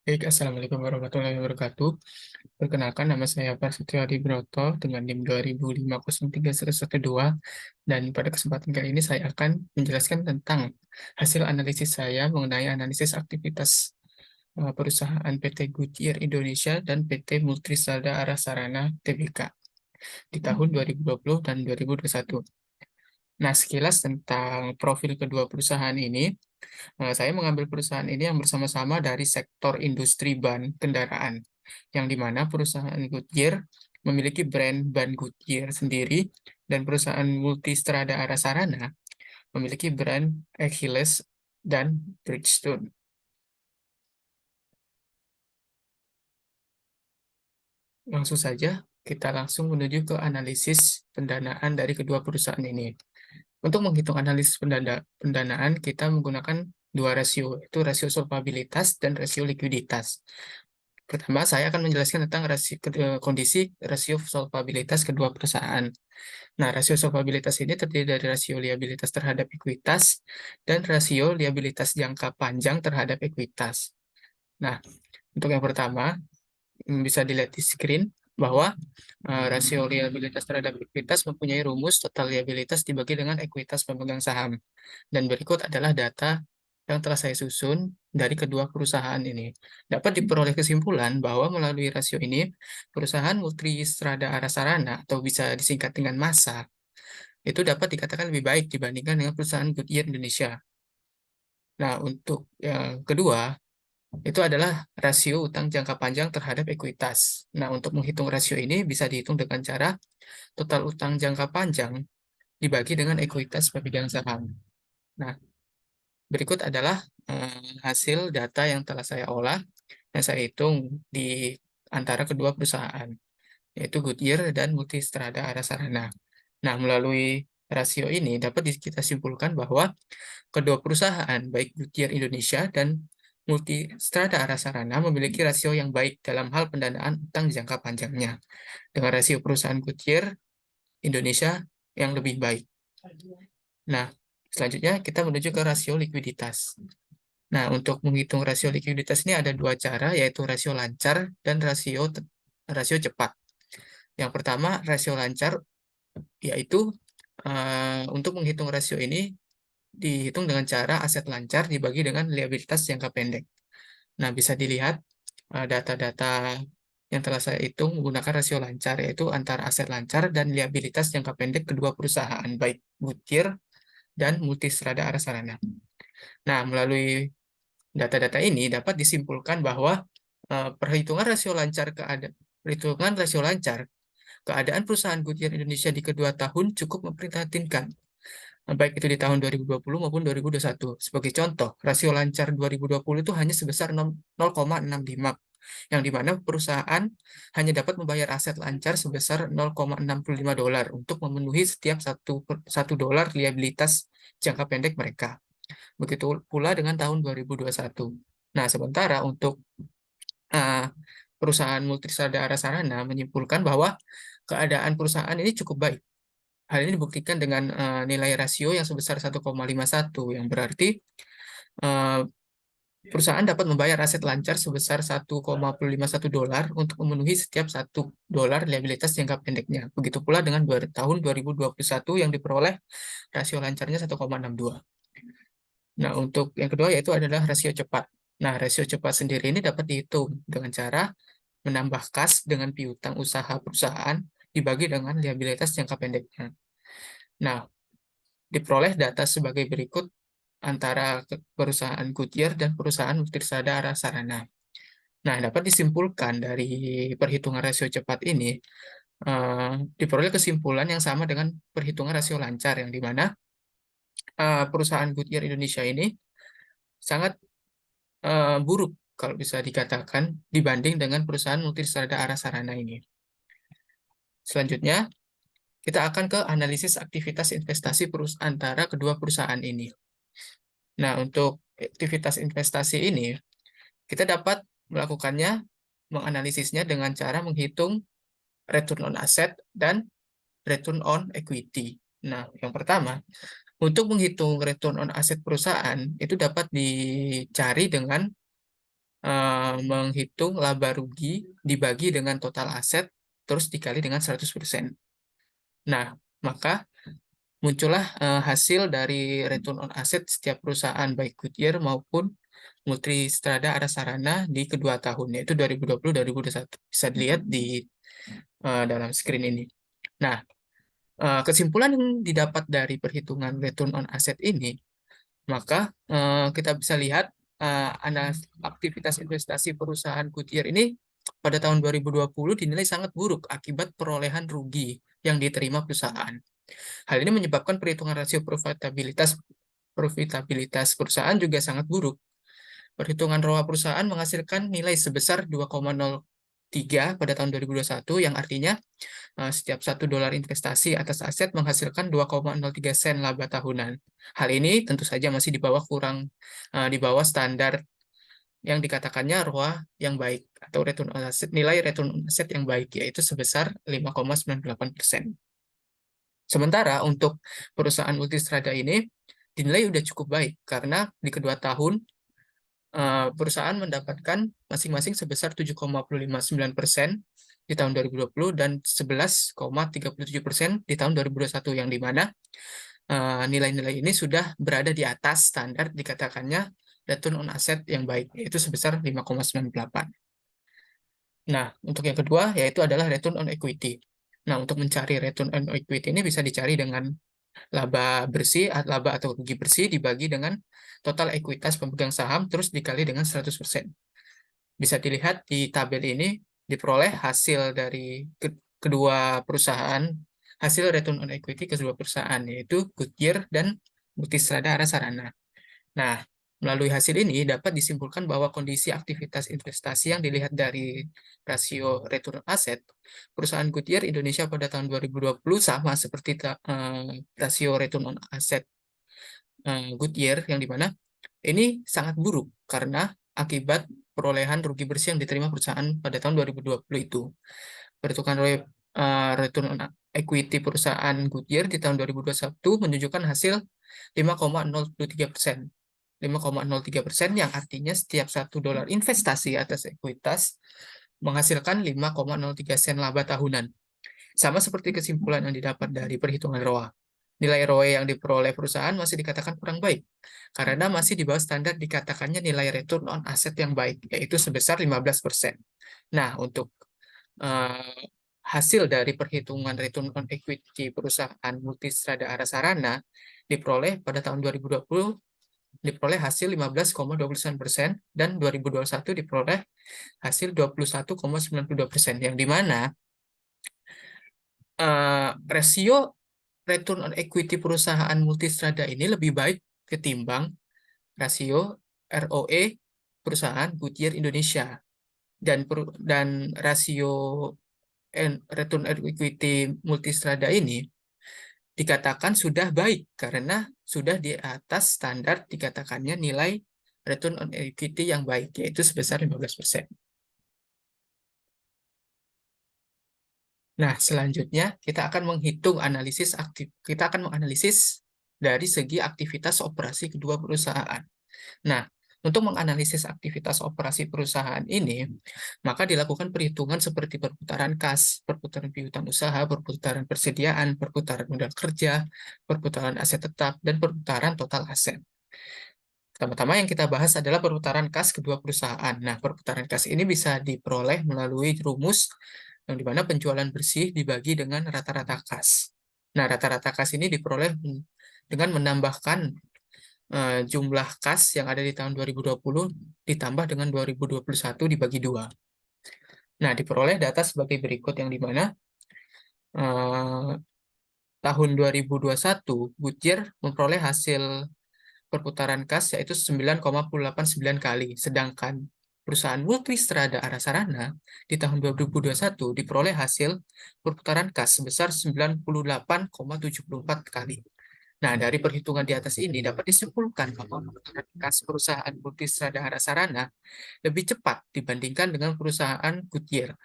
Baik, Assalamualaikum warahmatullahi wabarakatuh. Perkenalkan, nama saya Prasetyo Adi Broto dengan NIM 2005031112, dan pada kesempatan kali ini saya akan menjelaskan tentang hasil analisis saya mengenai analisis aktivitas perusahaan PT Goodyear Indonesia dan PT Multistrada Arah Sarana Tbk di tahun 2020 dan 2021. Nah, sekilas tentang profil kedua perusahaan ini. Saya mengambil perusahaan ini yang bersama-sama dari sektor industri ban kendaraan, yang dimana perusahaan Goodyear memiliki brand ban Goodyear sendiri, dan perusahaan Multistrada Arasarana memiliki brand Achilles dan Bridgestone. Langsung saja, kita langsung menuju ke analisis pendanaan dari kedua perusahaan ini. Untuk menghitung analisis pendanaan, kita menggunakan dua rasio, yaitu rasio solvabilitas dan rasio likuiditas. Pertama, saya akan menjelaskan tentang kondisi rasio solvabilitas kedua perusahaan. Nah, rasio solvabilitas ini terdiri dari rasio liabilitas terhadap ekuitas dan rasio liabilitas jangka panjang terhadap ekuitas. Nah, untuk yang pertama, bisa dilihat di screen bahwa rasio liabilitas terhadap ekuitas mempunyai rumus total liabilitas dibagi dengan ekuitas pemegang saham. Dan berikut adalah data yang telah saya susun dari kedua perusahaan ini. Dapat diperoleh kesimpulan bahwa melalui rasio ini, perusahaan Multistrada Arasarana, atau bisa disingkat dengan MASA, itu dapat dikatakan lebih baik dibandingkan dengan perusahaan Goodyear Indonesia. Nah, untuk yang kedua, itu adalah rasio utang jangka panjang terhadap ekuitas. Nah, untuk menghitung rasio ini bisa dihitung dengan cara total utang jangka panjang dibagi dengan ekuitas pemegang saham. Nah, berikut adalah hasil data yang telah saya olah dan saya hitung di antara kedua perusahaan, yaitu Goodyear dan Multistrada Arasarana. Nah, melalui rasio ini dapat kita simpulkan bahwa kedua perusahaan, baik Goodyear Indonesia dan Multistrada Arasarana, memiliki rasio yang baik dalam hal pendanaan utang jangka panjangnya, dengan rasio perusahaan Goodyear Indonesia yang lebih baik. Nah, selanjutnya kita menuju ke rasio likuiditas. Nah, untuk menghitung rasio likuiditas ini ada dua cara, yaitu rasio lancar dan rasio cepat. Yang pertama, rasio lancar, yaitu untuk menghitung rasio ini dihitung dengan cara aset lancar dibagi dengan liabilitas jangka pendek. Nah, bisa dilihat data-data yang telah saya hitung menggunakan rasio lancar, yaitu antara aset lancar dan liabilitas jangka pendek kedua perusahaan, baik Goodyear dan Multistrada Arasarana. Nah, melalui data-data ini dapat disimpulkan bahwa perhitungan rasio lancar keadaan perusahaan Goodyear Indonesia di kedua tahun cukup memprihatinkan, baik itu di tahun 2020 maupun 2021. Sebagai contoh, rasio lancar 2020 itu hanya sebesar 0,65, yang dimana perusahaan hanya dapat membayar aset lancar sebesar $0,65 untuk memenuhi setiap satu dolar liabilitas jangka pendek mereka. Begitu pula dengan tahun 2021. Nah, sementara untuk uh, perusahaan Multistrada Arasarana menyimpulkan bahwa keadaan perusahaan ini cukup baik. Hal ini dibuktikan dengan nilai rasio yang sebesar 1,51, yang berarti uh, perusahaan dapat membayar aset lancar sebesar $1,51 untuk memenuhi setiap $1 liabilitas jangka pendeknya. Begitu pula dengan tahun 2021 yang diperoleh rasio lancarnya 1,62. Nah, untuk yang kedua yaitu adalah rasio cepat. Nah, rasio cepat sendiri ini dapat dihitung dengan cara menambah kas dengan piutang usaha perusahaan dibagi dengan liabilitas jangka pendeknya. Nah, diperoleh data sebagai berikut antara perusahaan Goodyear dan perusahaan Multistrada Arasarana. Nah, dapat disimpulkan dari perhitungan rasio cepat ini, diperoleh kesimpulan yang sama dengan perhitungan rasio lancar, yang dimana perusahaan Goodyear Indonesia ini sangat buruk kalau bisa dikatakan dibanding dengan perusahaan Multistrada Arasarana ini. Selanjutnya, kita akan ke analisis aktivitas investasi antara kedua perusahaan ini. Nah, untuk aktivitas investasi ini, kita dapat melakukannya, menganalisisnya dengan cara menghitung return on asset dan return on equity. Nah, yang pertama, untuk menghitung return on asset perusahaan, itu dapat dicari dengan menghitung laba rugi dibagi dengan total aset, terus dikali dengan 100%. Nah, maka muncullah hasil dari return on asset setiap perusahaan, baik Goodyear maupun Multistrada Arasarana di kedua tahun, yaitu 2020-2021. Bisa dilihat di dalam screen ini. Nah, kesimpulan yang didapat dari perhitungan return on asset ini, maka kita bisa lihat aktivitas investasi perusahaan Goodyear ini pada tahun 2020 dinilai sangat buruk akibat perolehan rugi yang diterima perusahaan. Hal ini menyebabkan perhitungan rasio profitabilitas perusahaan juga sangat buruk. Perhitungan ROA perusahaan menghasilkan nilai sebesar 2,03 pada tahun 2021, yang artinya setiap $1 investasi atas aset menghasilkan 2,03 sen laba tahunan. Hal ini tentu saja masih di bawah standar yang dikatakannya ROA yang baik atau nilai return on asset yang baik, yaitu sebesar 5,98%. Sementara untuk perusahaan Multistrada ini dinilai sudah cukup baik karena di kedua tahun perusahaan mendapatkan masing-masing sebesar 7,59% di tahun 2020 dan 11,37% di tahun 2021, yang dimana nilai-nilai ini sudah berada di atas standar dikatakannya return on asset yang baik, yaitu sebesar 5,98. Nah, untuk yang kedua yaitu adalah return on equity. Nah, untuk mencari return on equity ini bisa dicari dengan laba atau rugi bersih dibagi dengan total ekuitas pemegang saham terus dikali dengan 100%. Bisa dilihat di tabel ini diperoleh hasil dari kedua perusahaan, hasil return on equity kedua perusahaan, yaitu Goodyear dan Multistrada Arasarana. Nah, melalui hasil ini dapat disimpulkan bahwa kondisi aktivitas investasi yang dilihat dari rasio return on asset perusahaan Goodyear Indonesia pada tahun 2020 sama seperti rasio return on asset Goodyear, yang dimana ini sangat buruk karena akibat perolehan rugi bersih yang diterima perusahaan pada tahun 2020 itu. Perhitungan return on equity perusahaan Goodyear di tahun 2021 menunjukkan hasil 5,03%. 5,03% yang artinya setiap $1 investasi atas ekuitas menghasilkan 5,03 sen laba tahunan. Sama seperti kesimpulan yang didapat dari perhitungan ROA. Nilai ROE yang diperoleh perusahaan masih dikatakan kurang baik, karena masih di bawah standar dikatakannya nilai return on asset yang baik, yaitu sebesar 15%. Nah, untuk hasil dari perhitungan return on equity perusahaan Multistrada Arasarana diperoleh pada tahun 2020 diperoleh hasil 15,29% dan 2021 diperoleh hasil 21,92%, yang dimana rasio return on equity perusahaan Multistrada ini lebih baik ketimbang rasio ROE perusahaan Goodyear Indonesia, dan rasio return on equity Multistrada ini dikatakan sudah baik karena sudah di atas standar dikatakannya nilai return on equity yang baik, yaitu sebesar 15%. Nah, selanjutnya kita akan menganalisis dari segi aktivitas operasi kedua perusahaan. Nah, untuk menganalisis aktivitas operasi perusahaan ini, maka dilakukan perhitungan seperti perputaran kas, perputaran piutang usaha, perputaran persediaan, perputaran modal kerja, perputaran aset tetap, dan perputaran total aset. Pertama-tama yang kita bahas adalah perputaran kas kedua perusahaan. Nah, perputaran kas ini bisa diperoleh melalui rumus yang dimana penjualan bersih dibagi dengan rata-rata kas. Nah, rata-rata kas ini diperoleh dengan menambahkan jumlah kas yang ada di tahun 2020 ditambah dengan 2021 dibagi 2. Nah, diperoleh data sebagai berikut, yang dimana tahun 2021 Goodyear memperoleh hasil perputaran kas yaitu 9,89 kali, sedangkan perusahaan Multistrada Arasarana di tahun 2021 diperoleh hasil perputaran kas sebesar 98,74 kali. Nah, dari perhitungan di atas ini dapat disimpulkan bahwa perputaran kas perusahaan Multistrada Arasarana lebih cepat dibandingkan dengan perusahaan Goodyear.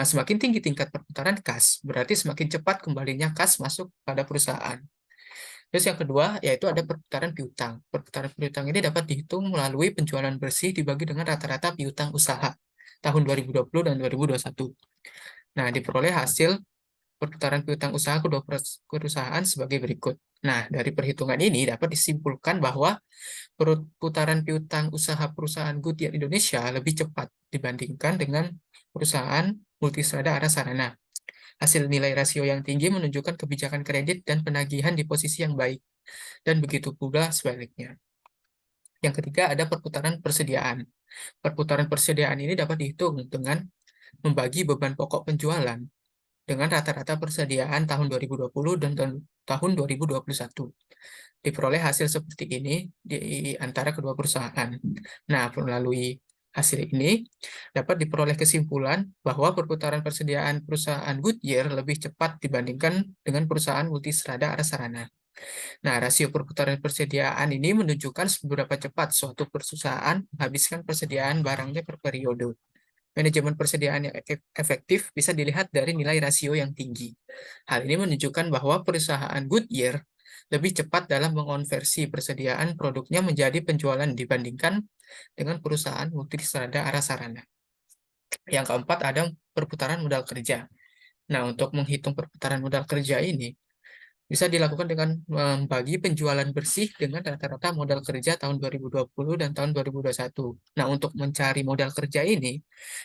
Semakin tinggi tingkat perputaran kas, berarti semakin cepat kembalinya kas masuk pada perusahaan. Terus yang kedua, yaitu ada perputaran piutang. Perputaran piutang ini dapat dihitung melalui penjualan bersih dibagi dengan rata-rata piutang usaha tahun 2020 dan 2021. Nah, diperoleh hasil perputaran piutang usaha kedua perusahaan sebagai berikut. Nah, dari perhitungan ini dapat disimpulkan bahwa perputaran piutang usaha perusahaan Goodyear Indonesia lebih cepat dibandingkan dengan perusahaan Multistrada Ara Sarana. Hasil nilai rasio yang tinggi menunjukkan kebijakan kredit dan penagihan di posisi yang baik, dan begitu pula sebaliknya. Yang ketiga ada perputaran persediaan. Perputaran persediaan ini dapat dihitung dengan membagi beban pokok penjualan dengan rata-rata persediaan tahun 2020 dan tahun 2021. Diperoleh hasil seperti ini di antara kedua perusahaan. Nah, melalui hasil ini dapat diperoleh kesimpulan bahwa perputaran persediaan perusahaan Goodyear lebih cepat dibandingkan dengan perusahaan Multistrada Ara Sarana. Nah, rasio perputaran persediaan ini menunjukkan seberapa cepat suatu perusahaan menghabiskan persediaan barangnya per periode. Manajemen persediaan yang efektif bisa dilihat dari nilai rasio yang tinggi. Hal ini menunjukkan bahwa perusahaan Goodyear lebih cepat dalam mengonversi persediaan produknya menjadi penjualan dibandingkan dengan perusahaan Multistrada Ara Sarana. Yang keempat ada perputaran modal kerja. Nah, untuk menghitung perputaran modal kerja ini, bisa dilakukan dengan membagi penjualan bersih dengan rata-rata modal kerja tahun 2020 dan tahun 2021. Nah, untuk mencari modal kerja ini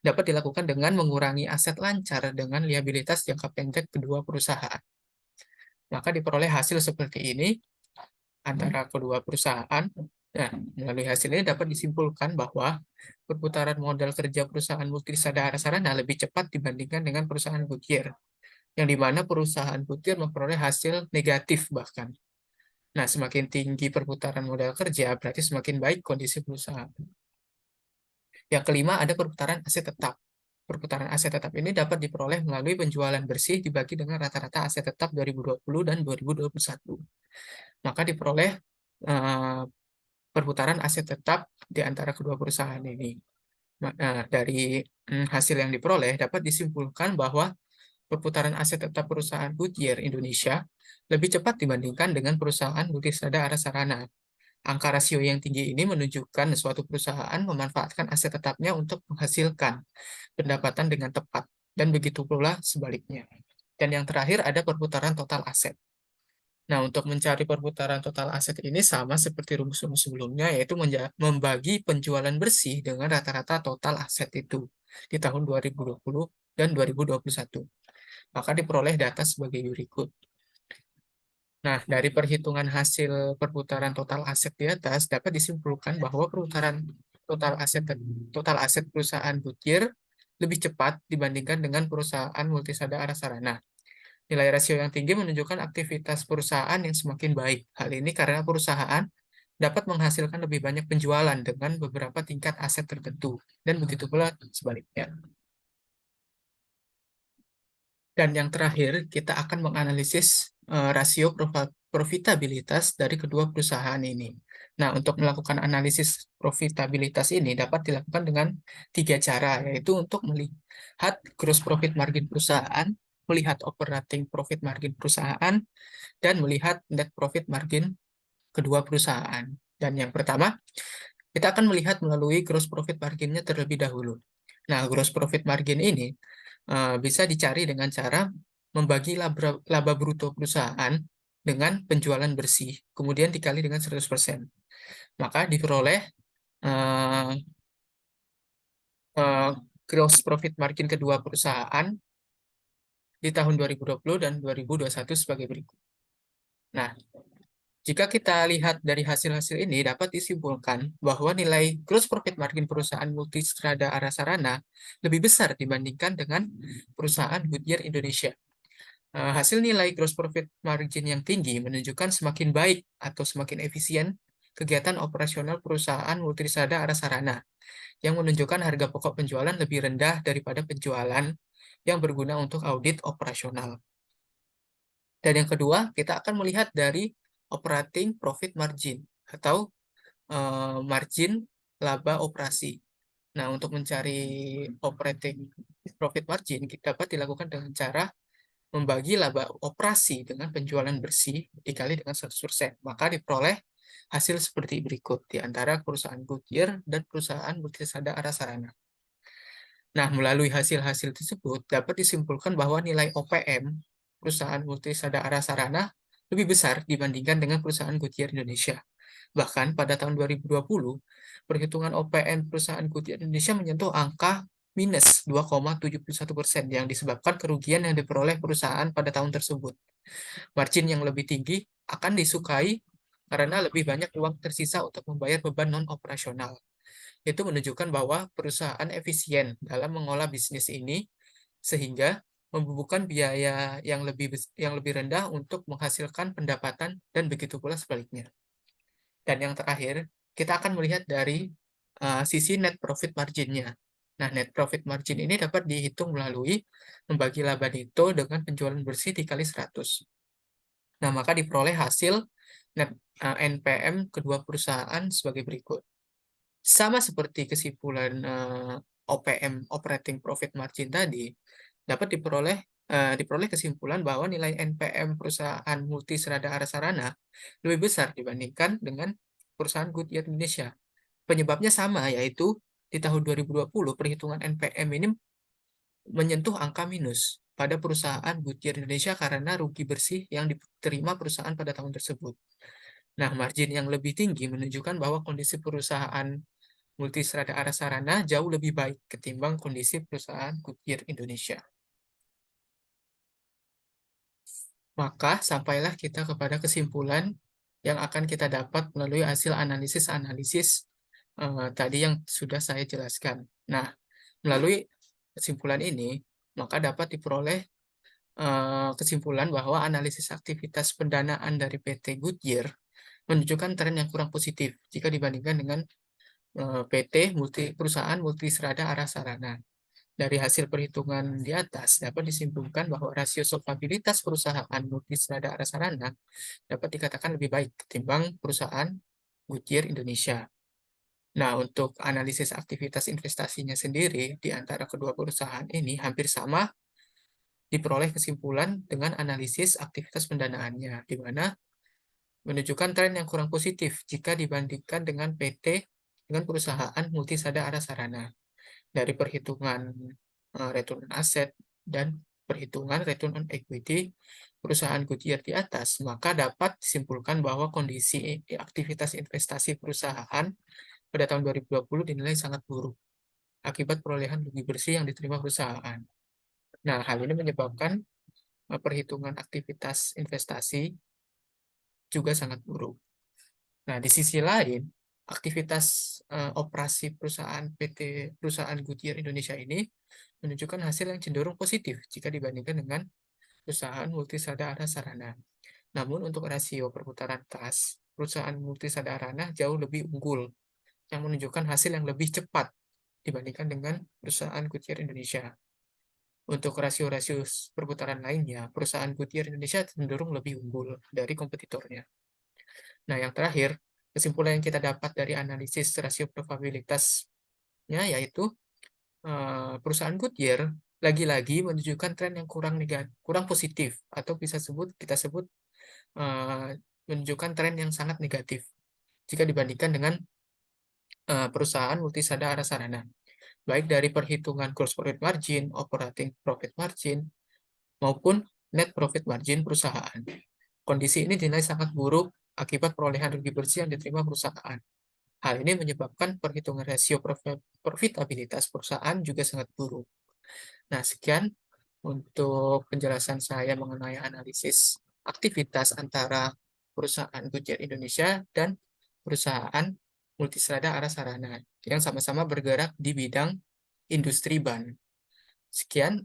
dapat dilakukan dengan mengurangi aset lancar dengan liabilitas jangka pendek kedua perusahaan. Maka diperoleh hasil seperti ini antara kedua perusahaan. Nah, melalui hasil ini dapat disimpulkan bahwa perputaran modal kerja perusahaan Multistrada Ara Sarana lebih cepat dibandingkan dengan perusahaan Goodyear, yang dimana perusahaan Goodyear memperoleh hasil negatif bahkan. Nah, semakin tinggi perputaran modal kerja, berarti semakin baik kondisi perusahaan. Yang kelima, ada perputaran aset tetap. Perputaran aset tetap ini dapat diperoleh melalui penjualan bersih dibagi dengan rata-rata aset tetap 2020 dan 2021. Maka diperoleh perputaran aset tetap di antara kedua perusahaan ini. Nah, dari hasil yang diperoleh dapat disimpulkan bahwa perputaran aset tetap perusahaan Goodyear Indonesia lebih cepat dibandingkan dengan perusahaan Multistrada Ara Sarana. Angka rasio yang tinggi ini menunjukkan suatu perusahaan memanfaatkan aset tetapnya untuk menghasilkan pendapatan dengan tepat, dan begitu pula sebaliknya. Dan yang terakhir ada perputaran total aset. Nah, untuk mencari perputaran total aset ini sama seperti rumus-rumus sebelumnya, yaitu membagi penjualan bersih dengan rata-rata total aset itu di tahun 2020 dan 2021. Maka diperoleh data sebagai berikut. Nah, dari perhitungan hasil perputaran total aset di atas dapat disimpulkan bahwa perputaran total aset perusahaan Goodyear lebih cepat dibandingkan dengan perusahaan Multistrada Ara Sarana. Nilai rasio yang tinggi menunjukkan aktivitas perusahaan yang semakin baik. Hal ini karena perusahaan dapat menghasilkan lebih banyak penjualan dengan beberapa tingkat aset tertentu, dan begitu pula sebaliknya. Dan yang terakhir, kita akan menganalisis rasio profitabilitas dari kedua perusahaan ini. Nah, untuk melakukan analisis profitabilitas ini dapat dilakukan dengan 3 cara, yaitu untuk melihat gross profit margin perusahaan, melihat operating profit margin perusahaan, dan melihat net profit margin kedua perusahaan. Dan yang pertama, kita akan melihat melalui gross profit margin-nya terlebih dahulu. Nah, gross profit margin ini bisa dicari dengan cara membagi laba bruto perusahaan dengan penjualan bersih, kemudian dikali dengan 100%. Maka diperoleh gross profit margin kedua perusahaan di tahun 2020 dan 2021 sebagai berikut. Nah, jika kita lihat dari hasil-hasil ini, dapat disimpulkan bahwa nilai gross profit margin perusahaan Multistrada Ara Sarana lebih besar dibandingkan dengan perusahaan Goodyear Indonesia. Hasil nilai gross profit margin yang tinggi menunjukkan semakin baik atau semakin efisien kegiatan operasional perusahaan Multistrada Ara Sarana, yang menunjukkan harga pokok penjualan lebih rendah daripada penjualan yang berguna untuk audit operasional. Dan yang kedua, kita akan melihat dari operating profit margin atau margin laba operasi. Nah, untuk mencari operating profit margin dapat dilakukan dengan cara membagi laba operasi dengan penjualan bersih dikali dengan 100%, maka diperoleh hasil seperti berikut di antara perusahaan Goodyear dan perusahaan Multisada Arasarana. Nah, melalui hasil-hasil tersebut dapat disimpulkan bahwa nilai OPM perusahaan Multisada Arasarana lebih besar dibandingkan dengan perusahaan Goodyear Indonesia. Bahkan pada tahun 2020, perhitungan OPM perusahaan Goodyear Indonesia menyentuh angka minus 2,71% yang disebabkan kerugian yang diperoleh perusahaan pada tahun tersebut. Margin yang lebih tinggi akan disukai karena lebih banyak uang tersisa untuk membayar beban non-operasional. Itu menunjukkan bahwa perusahaan efisien dalam mengolah bisnis ini sehingga membubuhkan biaya yang lebih rendah untuk menghasilkan pendapatan dan begitu pula sebaliknya. Dan yang terakhir, kita akan melihat dari sisi net profit margin-nya. Nah, net profit margin ini dapat dihitung melalui membagi laba neto dengan penjualan bersih dikali 100. Nah, maka diperoleh hasil net NPM kedua perusahaan sebagai berikut. Sama seperti kesimpulan OPM (Operating Profit Margin) tadi, dapat diperoleh kesimpulan bahwa nilai NPM perusahaan Multistrada Arasarana lebih besar dibandingkan dengan perusahaan Goodyear Indonesia. Penyebabnya sama, yaitu di tahun 2020 perhitungan NPM ini menyentuh angka minus pada perusahaan Goodyear Indonesia karena rugi bersih yang diterima perusahaan pada tahun tersebut. Nah, margin yang lebih tinggi menunjukkan bahwa kondisi perusahaan Multistrada Arasarana jauh lebih baik ketimbang kondisi perusahaan Goodyear Indonesia. Maka sampailah kita kepada kesimpulan yang akan kita dapat melalui hasil analisis-analisis tadi yang sudah saya jelaskan. Nah, melalui kesimpulan ini, maka dapat diperoleh kesimpulan bahwa analisis aktivitas pendanaan dari PT Goodyear menunjukkan tren yang kurang positif jika dibandingkan dengan perusahaan Multistrada Arasarana. Dari hasil perhitungan di atas dapat disimpulkan bahwa rasio solvabilitas perusahaan Multistrada Arasarana dapat dikatakan lebih baik ketimbang perusahaan Goodyear Indonesia. Nah, untuk analisis aktivitas investasinya sendiri di antara kedua perusahaan ini hampir sama diperoleh kesimpulan dengan analisis aktivitas pendanaannya, di mana menunjukkan tren yang kurang positif jika dibandingkan dengan PT dengan perusahaan Multisada Arasarana. Dari perhitungan return on asset dan perhitungan return on equity perusahaan Goodyear di atas, maka dapat disimpulkan bahwa kondisi aktivitas investasi perusahaan pada tahun 2020 dinilai sangat buruk akibat perolehan rugi bersih yang diterima perusahaan. Nah, hal ini menyebabkan perhitungan aktivitas investasi juga sangat buruk. Nah, di sisi lain, aktivitas operasi perusahaan Goodyear Indonesia ini menunjukkan hasil yang cenderung positif jika dibandingkan dengan perusahaan Multisada Arasarana. Namun untuk rasio perputaran kas, perusahaan Multisada Arana jauh lebih unggul, yang menunjukkan hasil yang lebih cepat dibandingkan dengan perusahaan Goodyear Indonesia. Untuk rasio-rasio perputaran lainnya, perusahaan Goodyear Indonesia cenderung lebih unggul dari kompetitornya. Nah, yang terakhir, kesimpulan yang kita dapat dari analisis rasio probabilitasnya yaitu perusahaan Goodyear lagi-lagi menunjukkan tren yang kurang positif atau kita sebut menunjukkan tren yang sangat negatif jika dibandingkan dengan perusahaan Multisada Arasarana, baik dari perhitungan gross profit margin, operating profit margin, maupun net profit margin perusahaan. Kondisi ini dinilai sangat buruk akibat perolehan rugi bersih yang diterima perusahaan. Hal ini menyebabkan perhitungan rasio profitabilitas perusahaan juga sangat buruk. Nah, sekian untuk penjelasan saya mengenai analisis aktivitas antara perusahaan Goodyear Indonesia dan perusahaan Multistrada Arasarana yang sama-sama bergerak di bidang industri ban. Sekian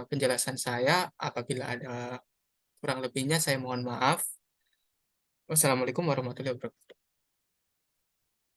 penjelasan saya. Apabila ada kurang lebihnya, saya mohon maaf. Wassalamualaikum warahmatullahi wabarakatuh.